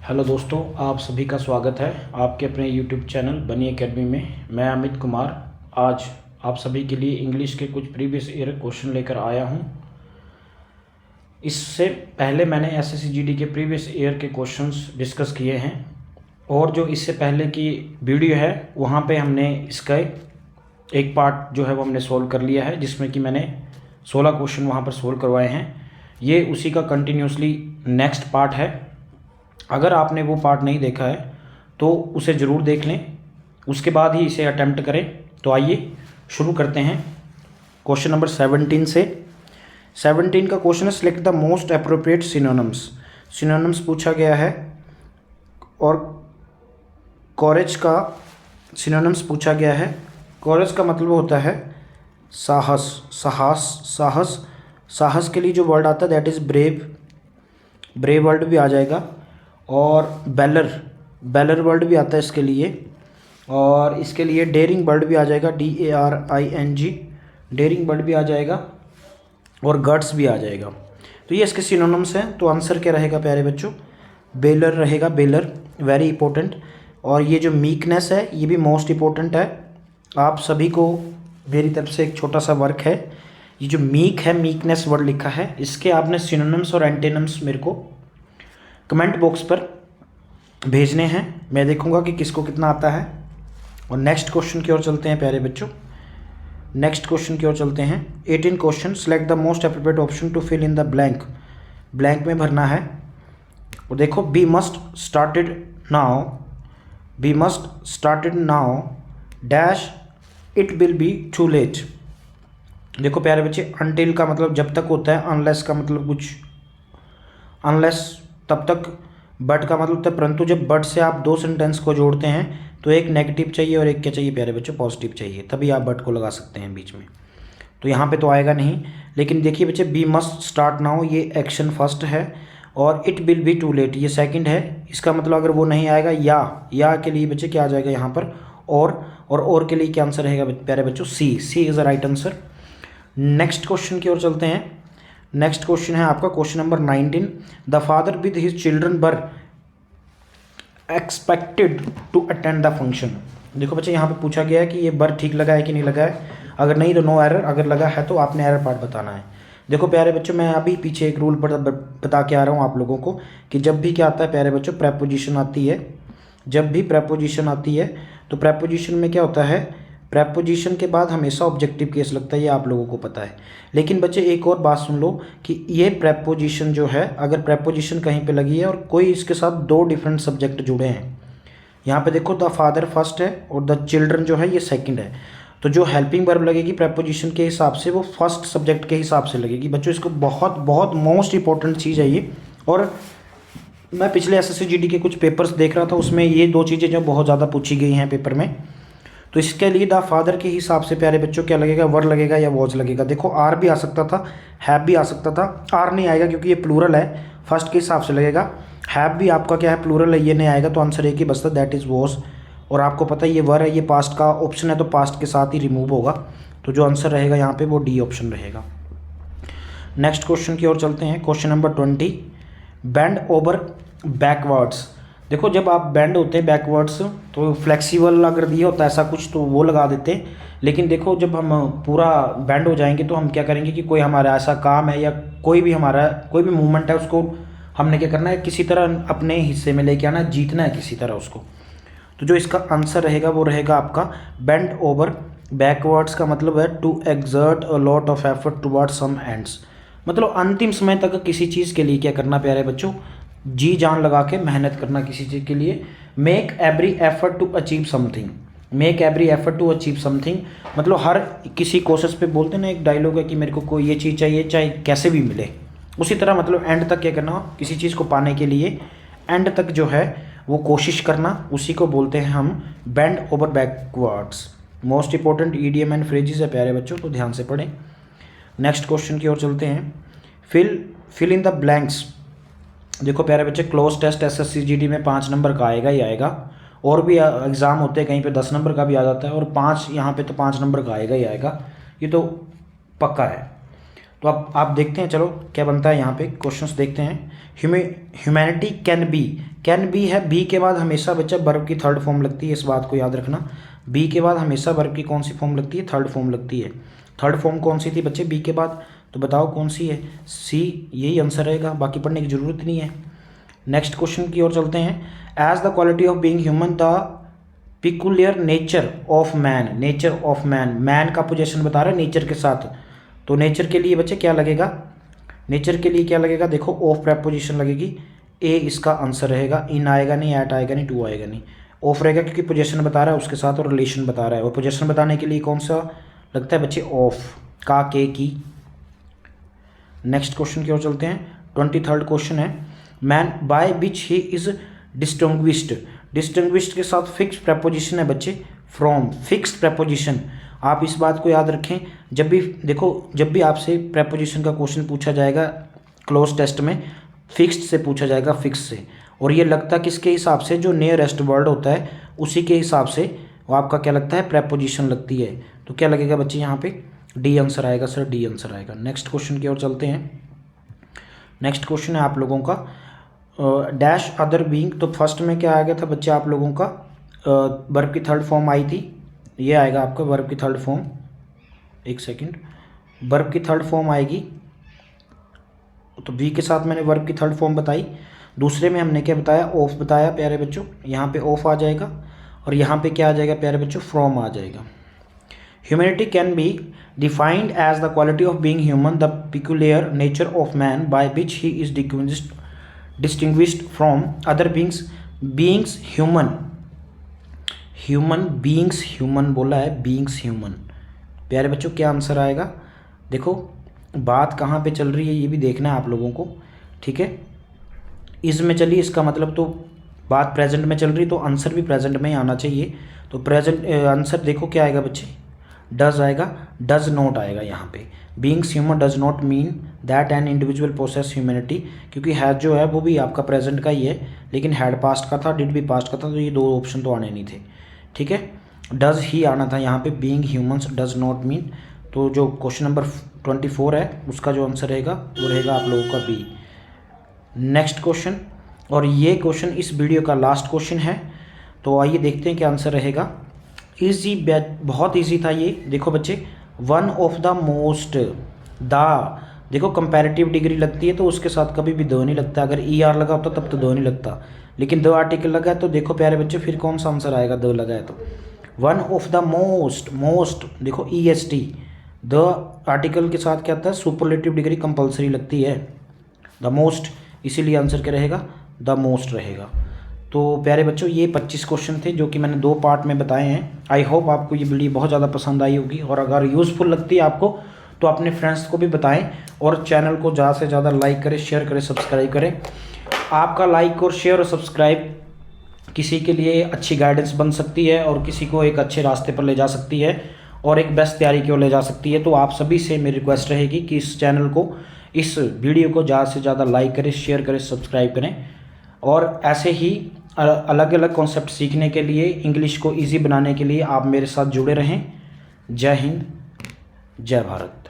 Hello दोस्तों, आप सभी का स्वागत है आपके अपने यूट्यूब चैनल बनी एकेडमी में। मैं अमित कुमार आज आप सभी के लिए इंग्लिश के कुछ प्रीवियस ईयर क्वेश्चन लेकर आया हूं। इससे पहले मैंने एसएससी जीडी के प्रीवियस ईयर के क्वेश्चंस डिस्कस किए हैं और जो इससे पहले की वीडियो है वहां पे हमने इसका एक पार्ट जो है वो हमने सोल्व कर लिया है, जिसमें कि मैंने 16 क्वेश्चन वहाँ पर सोल्व करवाए हैं। ये उसी का कंटिन्यूसली नेक्स्ट पार्ट है। अगर आपने वो पार्ट नहीं देखा है तो उसे ज़रूर देख लें, उसके बाद ही इसे अटेम्प्ट करें। तो आइए शुरू करते हैं क्वेश्चन नंबर 17 से। 17 का क्वेश्चन है select the most appropriate synonyms. Synonyms पूछा गया है और कॉरेज का सिनोनिम्स पूछा गया है। कॉरेज का मतलब होता है साहस, साहस। साहस के लिए जो वर्ड आता है that is brave. Brave word भी आ जाएगा और बैलर वर्ड भी आता है इसके लिए, और इसके लिए डेयरिंग वर्ड भी आ जाएगा, DARING, डेयरिंग वर्ड भी आ जाएगा और गट्स भी आ जाएगा। तो ये इसके सिनोनिम्स हैं। तो आंसर क्या रहेगा प्यारे बच्चों? बेलर रहेगा, बेलर, वेरी इंपॉर्टेंट। और ये जो मीकनेस है ये भी मोस्ट इंपॉर्टेंट है। आप सभी को मेरी तरफ से एक छोटा सा वर्क है। ये जो मीक है, मीकनेस वर्ड लिखा है, इसके आपने सिनोनिम्स और एंटेनिम्स मेरे को कमेंट बॉक्स पर भेजने हैं। मैं देखूंगा कि किसको कितना आता है। और नेक्स्ट क्वेश्चन की ओर चलते हैं प्यारे बच्चों। नेक्स्ट क्वेश्चन की ओर चलते हैं। 18 question, select the most appropriate option to fill in the blank. Blank में भरना है। और देखो, we must started now dash it will be too late. देखो प्यारे बच्चे, अनटिल का मतलब जब तक होता है, अनलेस का मतलब कुछ, अनलेस तब तक, बट का मतलब होता है परंतु। जब बट से आप दो सेंटेंस को जोड़ते हैं तो एक नेगेटिव चाहिए और एक क्या चाहिए प्यारे बच्चों? पॉजिटिव चाहिए, तभी आप बट को लगा सकते हैं बीच में। तो यहाँ पे तो आएगा नहीं। लेकिन देखिए बच्चे, बी मस्ट स्टार्ट नाउ ये एक्शन फर्स्ट है और it will be too late ये सेकंड है। इसका मतलब अगर वो नहीं आएगा, या के लिए बच्चे क्या आ जाएगा यहाँ पर? और के लिए क्या आंसर रहेगा प्यारे बच्चों? C is the right answer. Next question की ओर चलते हैं। नेक्स्ट क्वेश्चन है आपका question number 19। The father with his children were expected to attend the function. देखो बच्चे, यहाँ पे पूछा गया है कि ये बर ठीक लगा है कि नहीं लगा है। अगर नहीं तो नो एरर, अगर लगा है तो आपने एरर पार्ट बताना है। देखो प्यारे बच्चों, मैं अभी पीछे एक रूल बता के आ रहा हूँ आप लोगों को कि जब भी क्या आता है प्यारे बच्चों, प्रेपोजिशन आती है। जब भी प्रेपोजिशन आती है तो प्रेपोजिशन में क्या होता है? प्रेपोजिशन के बाद हमेशा ऑब्जेक्टिव केस लगता है, ये आप लोगों को पता है। लेकिन बच्चे एक और बात सुन लो कि ये प्रेपोजिशन जो है, अगर प्रेपोजिशन कहीं पे लगी है और कोई इसके साथ दो डिफरेंट सब्जेक्ट जुड़े हैं, यहाँ पे देखो द फादर फर्स्ट है और द चिल्ड्रन जो है ये सेकंड है, तो जो हेल्पिंग वर्ब लगेगी प्रेपोजिशन के हिसाब से वो फर्स्ट सब्जेक्ट के हिसाब से लगेगी। बच्चों इसको बहुत बहुत मोस्ट इंपॉर्टेंट चीज़ है ये। और मैं पिछले एसएससी जीडी के कुछ पेपर्स देख रहा था, उसमें ये दो चीज़ें जो बहुत ज़्यादा पूछी गई हैं पेपर में। तो इसके लिए द फादर के हिसाब से प्यारे बच्चों क्या लगेगा? वर लगेगा या वॉज लगेगा? देखो आर भी आ सकता था, हैव भी आ सकता था। आर नहीं आएगा क्योंकि ये प्लूरल है, फर्स्ट के हिसाब से लगेगा। हैव भी आपका क्या है? प्लूरल है, ये नहीं आएगा। तो आंसर एक ही बचता, दैट इज़ वॉज। और आपको पता है ये वर है, ये पास्ट का ऑप्शन है तो पास्ट के साथ ही रिमूव होगा। तो जो आंसर रहेगा यहाँ पे वो डी ऑप्शन रहेगा। नेक्स्ट क्वेश्चन की ओर चलते हैं। Question number 20, bend over backwards. देखो जब आप बेंड होते हैं बैकवर्ड्स तो फ्लेक्सिबल अगर दिया होता है ऐसा कुछ तो वो लगा देते हैं। लेकिन देखो जब हम पूरा बेंड हो जाएंगे तो हम क्या करेंगे कि कोई हमारा ऐसा काम है या कोई भी मूवमेंट है, उसको हमने क्या करना है? किसी तरह अपने हिस्से में लेके आना, जीतना है किसी तरह उसको। तो जो इसका आंसर रहेगा वो रहेगा आपका बेंड ओवर बैकवर्ड्स का मतलब है to exert a lot of effort towards some ends. मतलब अंतिम समय तक किसी चीज़ के लिए क्या करना प्यारे बच्चों? जी जान लगा के मेहनत करना किसी चीज़ के लिए। Make every effort to achieve something. Make every effort to achieve something मतलब हर किसी कोशिश पे बोलते हैं ना, एक डायलॉग है कि मेरे को कोई ये चीज़ चाहिए चाहे कैसे भी मिले। उसी तरह मतलब एंड तक क्या करना, किसी चीज़ को पाने के लिए एंड तक जो है वो कोशिश करना, उसी को बोलते हैं हम bend over backwards. Most important EDM and phrases है प्यारे बच्चों, तो ध्यान से पढ़ें। नेक्स्ट क्वेश्चन की ओर चलते हैं। Fill in the blanks. देखो प्यारे बच्चे, क्लोज टेस्ट एसएससी जीडी में 5 नंबर का आएगा ही आएगा। और भी एग्ज़ाम होते हैं कहीं पे 10 नंबर का भी आ जाता है, और 5 यहाँ पे तो 5 नंबर का आएगा ही आएगा, ये तो पक्का है। तो अब आप देखते हैं, चलो क्या बनता है यहाँ पे। क्वेश्चंस देखते हैं। Humanity can B can be है, बी के बाद हमेशा बच्चा वर्ब की थर्ड फॉर्म लगती है, इस बात को याद रखना। बी के बाद हमेशा वर्ब की कौन सी फॉर्म लगती है? थर्ड फॉर्म लगती है। थर्ड फॉर्म कौन सी थी बच्चे बी के बाद? तो बताओ कौन सी है? सी, यही आंसर रहेगा, बाकी पढ़ने की जरूरत नहीं है। नेक्स्ट क्वेश्चन की ओर चलते हैं। As the quality of being human the peculiar nature of man, nature of man, man का पोजीशन बता रहा है नेचर के साथ। तो नेचर के लिए बच्चे क्या लगेगा? नेचर के लिए क्या लगेगा? देखो ऑफ प्रेपोजिशन लगेगी, ए इसका आंसर रहेगा। इन आएगा नहीं, एट आएगा नहीं, टू आएगा नहीं, ऑफ रहेगा क्योंकि पोजीशन बता रहा है उसके साथ और रिलेशन बता रहा है। और पोजीशन बताने के लिए कौन सा लगता है बच्चे? ऑफ, का, के, की। नेक्स्ट क्वेश्चन की ओर चलते हैं। 23rd क्वेश्चन है, man by which he is distinguished. Distinguished के साथ फिक्स प्रेपोजिशन है बच्चे, फ्रॉम, फिक्स्ड प्रेपोजिशन। आप इस बात को याद रखें, जब भी देखो, जब भी आपसे प्रेपोजिशन का क्वेश्चन पूछा जाएगा क्लोज टेस्ट में, फिक्स्ड से पूछा जाएगा, फिक्स से। और ये लगता किसके हिसाब से? जो नियरेस्ट वर्ड होता है उसी के हिसाब से वो आपका क्या लगता है? प्रेपोजिशन लगती है। तो क्या लगेगा बच्चे यहाँ पे? डी आंसर आएगा सर, डी आंसर आएगा। नेक्स्ट क्वेश्चन की ओर चलते हैं। नेक्स्ट क्वेश्चन है आप लोगों का डैश अदर बीइंग। तो फर्स्ट में क्या आ गया था बच्चे आप लोगों का? वर्ब की थर्ड फॉर्म आई थी, ये आएगा आपका वर्ब की थर्ड फॉर्म। एक सेकंड, वर्ब की थर्ड फॉर्म आएगी, तो बी के साथ मैंने वर्ब की थर्ड फॉर्म बताई। दूसरे में हमने क्या बताया? ऑफ बताया प्यारे बच्चों, यहाँ पे ऑफ आ जाएगा और यहाँ पे क्या आ जाएगा प्यारे बच्चों? फ्रॉम आ जाएगा। Humanity can be defined as the quality of being human the peculiar nature of man by which he is distinguished from other beings human. Human beings, human बोला है, बीइंग्स ह्यूमन। प्यारे बच्चों क्या आंसर आएगा? देखो बात कहाँ पे चल रही है ये भी देखना है आप लोगों को, ठीक है। इस में चलिए, इसका मतलब तो बात प्रेजेंट में चल रही, तो आंसर भी प्रेजेंट में ही आना चाहिए। तो प्रेजेंट आंसर देखो क्या आएगा बच्चे? डज आएगा, डज नॉट आएगा यहाँ पे। Beings human does not mean that an individual possess humanity, क्योंकि हैड जो है वो भी आपका प्रेजेंट का ही है, लेकिन हैड पास्ट का था, डिड भी पास्ट का था, तो ये दो ऑप्शन तो आने नहीं थे, ठीक है। डज ही आना था यहाँ पे, being humans does not mean. तो जो क्वेश्चन नंबर 24 है उसका जो आंसर रहेगा वो रहेगा आप लोगों का बी। नेक्स्ट क्वेश्चन, और ये क्वेश्चन इस वीडियो का लास्ट क्वेश्चन है, तो आइए देखते हैं क्या आंसर रहेगा। ईजी, बहुत ईजी था ये। देखो बच्चे, one of the most, the, देखो कंपैरेटिव डिग्री लगती है तो उसके साथ कभी भी द नहीं लगता। अगर ई आर लगा होता तब तो द नहीं लगता, लेकिन द आर्टिकल लगा है तो देखो प्यारे बच्चे फिर कौन सा आंसर आएगा? द लगा है तो। One of the most, most देखो E S T, the article के साथ क्या आता है? सुपरलेटिव डिग्री कंपलसरी लगती है, द मोस्ट, इसीलिए आंसर क्या रहेगा? द मोस्ट रहेगा। तो प्यारे बच्चों ये 25 क्वेश्चन थे जो कि मैंने 2 पार्ट में बताए हैं। आई होप आपको ये वीडियो बहुत ज़्यादा पसंद आई होगी, और अगर यूज़फुल लगती है आपको तो अपने फ्रेंड्स को भी बताएं, और चैनल को ज़्यादा से ज़्यादा लाइक करें, शेयर करें, सब्सक्राइब करें। आपका लाइक और शेयर और सब्सक्राइब किसी के लिए अच्छी गाइडेंस बन सकती है, और किसी को एक अच्छे रास्ते पर ले जा सकती है, और एक बेस्ट तैयारी की ओर ले जा सकती है। तो आप सभी से मेरी रिक्वेस्ट रहेगी कि इस चैनल को, इस वीडियो को ज़्यादा से ज़्यादा लाइक करें, शेयर करें, सब्सक्राइब करें। और ऐसे ही अलग अलग कॉन्सेप्ट सीखने के लिए, इंग्लिश को ईजी बनाने के लिए आप मेरे साथ जुड़े रहें। जय हिंद, जय भारत।